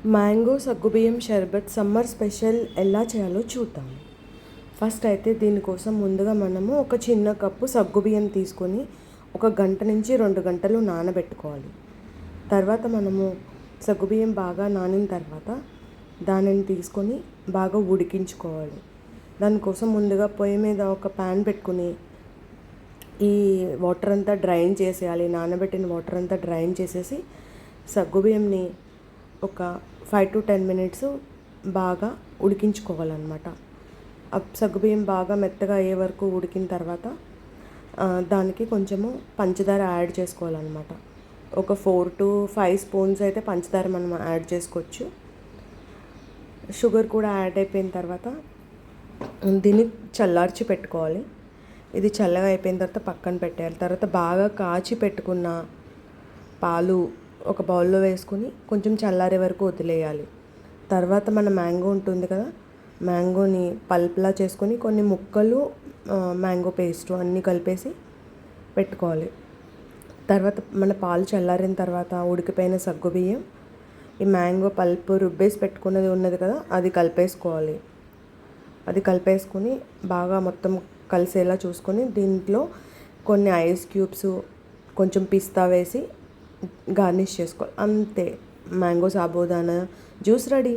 Mango సగ్గుబియ్యం షర్బత్ summer special ఎలా చేయాలో చూద్దాం. ఫస్ట్ అయితే దీనికోసం ముందుగా మనము ఒక చిన్న కప్పు సగ్గుబియ్యం తీసుకొని 1 గంట నుంచి 2 గంటలు నానబెట్టుకోవాలి. తర్వాత మనము సగ్గుబియ్యం బాగా నానిన తర్వాత దానిని తీసుకొని బాగా ఉడికించుకోవాలి. దానికోసం ముందుగా పొయ్యి మీద ఒక ప్యాన్ పెట్టుకుని ఈ వాటర్ అంతా డ్రైన్ చేసేయాలి. నానబెట్టిన వాటర్ అంతా డ్రైన్ చేసేసి సగ్గుబియ్యంని ఒక 5 to 10 మినిట్స్ బాగా ఉడికించుకోవాలన్నమాట. సగ్గుబియ్యం బాగా మెత్తగా అయ్యే వరకు ఉడికిన తర్వాత దానికి కొంచెము పంచదార యాడ్ చేసుకోవాలన్నమాట. ఒక 4 to 5 స్పూన్స్ అయితే పంచదార మనం యాడ్ చేసుకోవచ్చు. షుగర్ కూడా యాడ్ అయిపోయిన తర్వాత దీన్ని చల్లార్చి పెట్టుకోవాలి. ఇది చల్లగా అయిపోయిన తర్వాత పక్కన పెట్టేయాలి. తర్వాత బాగా కాచి పెట్టుకున్న పాలు ఒక బౌల్లో వేసుకుని కొంచెం చల్లారే వరకు వదిలేయాలి. తర్వాత మన మ్యాంగో ఉంటుంది కదా, మ్యాంగోని పల్ప్లా చేసుకొని కొన్ని ముక్కలు మ్యాంగో పేస్ట్ అన్నీ కలిపేసి పెట్టుకోవాలి. తర్వాత మన పాలు చల్లారిన తర్వాత ఉడికిపోయిన సగ్గుబియ్యం, ఈ మ్యాంగో పల్ప్ రుబ్బేసి పెట్టుకున్నది ఉన్నది కదా, అది కలిపేసుకోవాలి. అది కలిపేసుకొని బాగా మొత్తం కలిసేలా చూసుకొని దీంట్లో కొన్ని ఐస్ క్యూబ్స్, కొంచెం పిస్తా వేసి గార్నిష్ చేసుకోవాలి. అంతే, మ్యాంగో సాబుదానా జ్యూస్ రెడీ.